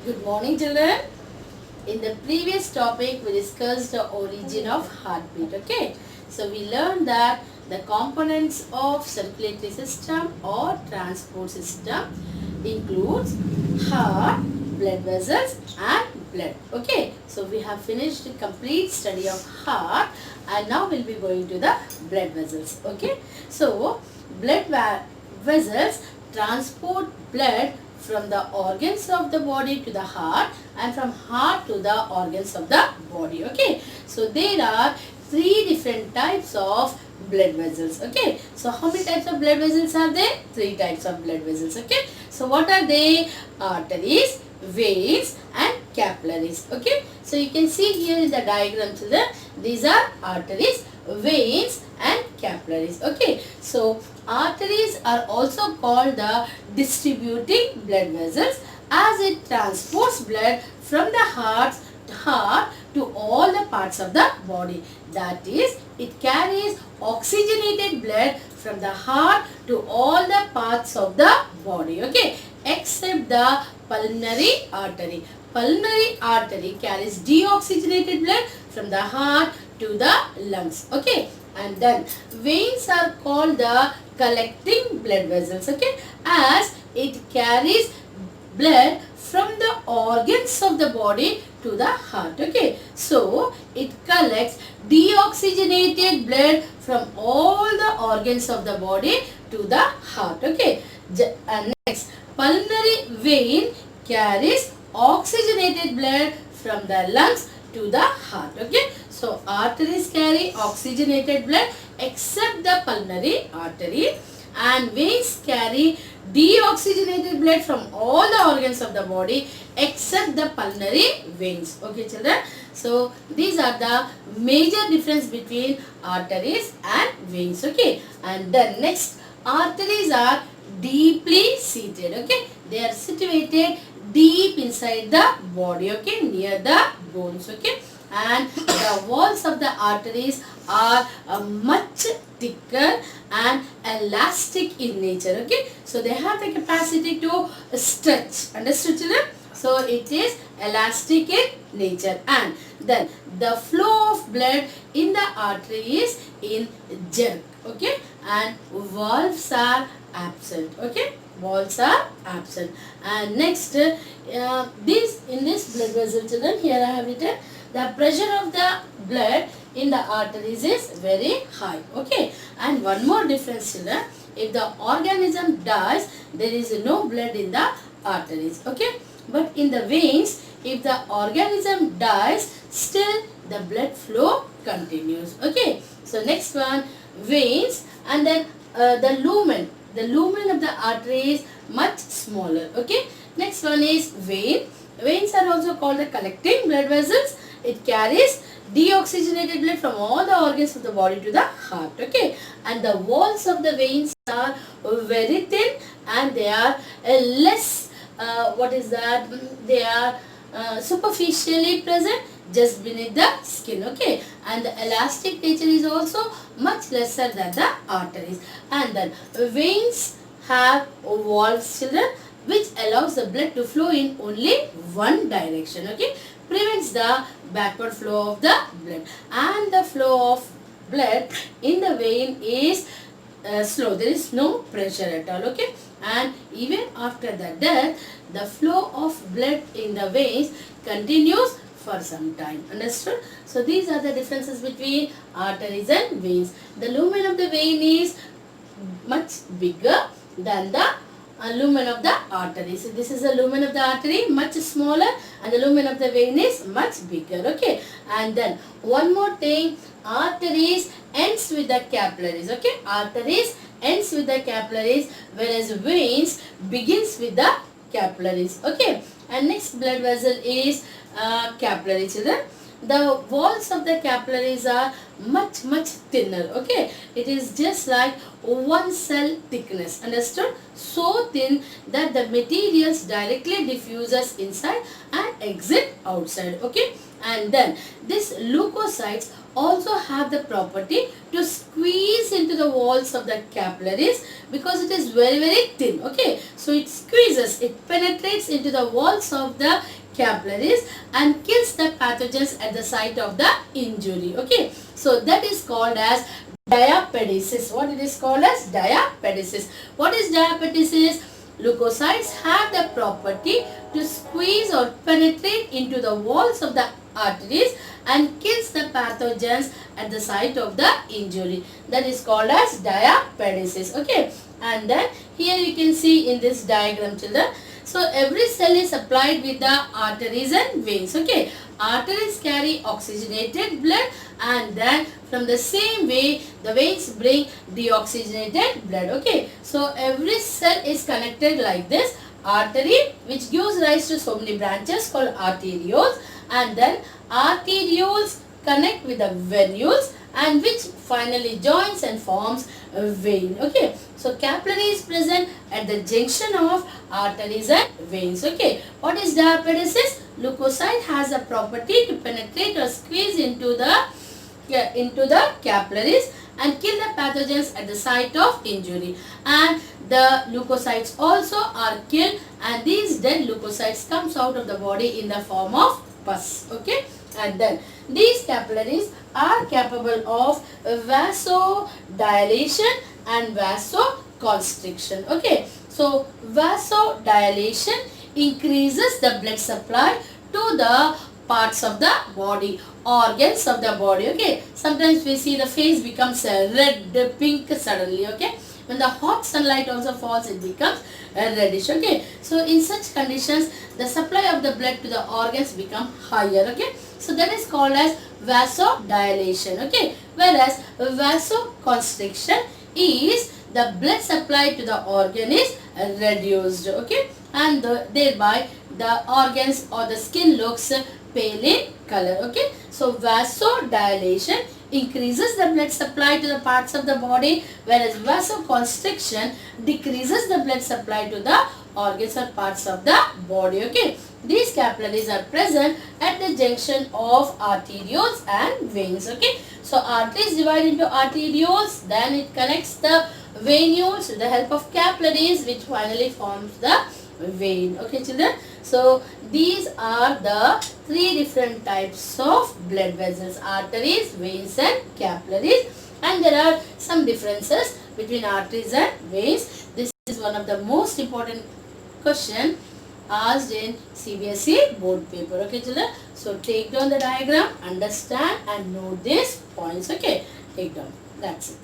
Good morning, children. In the previous topic, we discussed the origin of heartbeat. Okay, so we learned that the components of circulatory system or transport system includes heart, blood vessels, and blood. Okay, so we have finished the complete study of heart, and now we'll be going to the blood vessels. Okay, so vessels transport blood from the organs of the body to the heart and from heart to the organs of the body. Okay, so there are three different types of blood vessels. Okay, so how many types of blood vessels are there? Three types of blood vessels. Okay, so what are they? Arteries, veins, and capillaries. Okay, so you can see here in the diagram, children, these are arteries, veins, and capillaries. Okay, so arteries are also called the distributing blood vessels as it transports blood from the heart to all the parts of the body. That is, it carries oxygenated blood from the heart to all the parts of the body. Okay, except the pulmonary artery. Pulmonary artery carries deoxygenated blood from the heart to the lungs. Okay, and then veins are called the collecting blood vessels. Okay, as it carries blood from the organs of the body to the heart. Okay, so it collects deoxygenated blood from all the organs of the body to the heart. Okay, and next, pulmonary vein carries oxygenated blood from the lungs to the heart. Okay, so arteries carry oxygenated blood except the pulmonary artery, and veins carry deoxygenated blood from all the organs of the body except the pulmonary veins. Okay, children, so these are the major difference between arteries and veins. Okay, and then next, arteries are deeply seated. Okay, they are situated deep inside the body. Okay, near the bones. Okay, and the walls of the arteries are much thicker and elastic in nature. Okay, so they have the capacity to stretch. Understood, children? So it is elastic in nature, and then the flow of blood in the artery is in jerk. Okay, and valves are absent. Okay, valves are absent. And next, in this blood vessel, children, here I have written the pressure of the blood in the arteries is very high. Okay, and one more difference, children, if the organism dies, there is no blood in the arteries. Okay, but in the veins, if the organism dies, still the blood flow continues. Okay, so next one, veins, and then the lumen of the artery is much smaller. Okay, next one is vein. Veins are also called the collecting blood vessels. It carries deoxygenated blood from all the organs of the body to the heart. Okay, and the walls of the veins are very thin, and they are less what is that, they are superficially present just beneath the skin. Okay, and the elastic nature is also much lesser than the arteries. And then veins have valves, children, which allows the blood to flow in only one direction. Okay, prevents the backward flow of the blood, and the flow of blood in the vein is slow. There is no pressure at all. Okay, and even after the death, the flow of blood in the veins continues for some time. Understood? So these are the differences between arteries and veins. The lumen of the vein is much bigger than the lumen of the artery. So this is the lumen of the artery, much smaller, and the lumen of the vein is much bigger. Okay, and then one more thing, arteries ends with the capillaries. Okay, arteries ends with the capillaries, whereas veins begins with the capillaries. Okay, and next blood vessel is capillary, children. The walls of the capillaries are much thinner. Okay, it is just like one cell thickness. Understood? So thin that the materials directly diffuses inside and exit outside. Okay, and then these leukocytes also have the property to squeeze into the walls of the capillaries because it is very very thin. Okay, so it squeezes, it penetrates into the walls of the capillaries and kills the pathogens at the site of the injury. Okay, so that is called as diapedesis. What it is called as diapedesis. What is diapedesis? Leukocytes have the property to squeeze or penetrate into the walls of the arteries and kills the pathogens at the site of the injury. That is called as diapedesis. Okay, and then here you can see in this diagram, children. So every cell is supplied with the arteries and veins. Okay, arteries carry oxygenated blood, and then from the same way the veins bring deoxygenated blood. Okay, so every cell is connected like this. Artery, which gives rise to so many branches called arterioles, and then arterioles connect with the venules, and which finally joins and forms a vein. Okay, so capillary is present at the junction of arteries and veins. Okay, what is diapedesis? Leukocyte has a property to penetrate or squeeze into the capillaries and kill the pathogens at the site of injury, and the leukocytes also are killed, and these dead leukocytes comes out of the body in the form of pus. Okay, and then these capillaries are capable of vasodilation and vasoconstriction. Okay, so vasodilation increases the blood supply to the parts of the body, organs of the body. Okay, sometimes we see the face becomes red, pink suddenly. Okay, when the hot sunlight also falls, it becomes reddish. Okay, so in such conditions the supply of the blood to the organs become higher. Okay, so that is called as vasodilation. Okay, whereas vasoconstriction is the blood supply to the organ is reduced. Okay, and thereby the organs or the skin looks pale in color. Okay, so vasodilation increases the blood supply to the parts of the body, whereas vasoconstriction decreases the blood supply to the organs or parts of the body. Okay, these capillaries are present at the junction of arterioles and veins. Okay, so arteries divide into arterioles, then it connects the venules with the help of capillaries, which finally forms the vein. Okay, children, so these are the three different types of blood vessels: arteries, veins and capillaries, and there are some differences between arteries and veins. This is one of the most important question asked in CBSE board paper. Okay, children, so take down the diagram, understand and note these points. Okay, take down. That's it.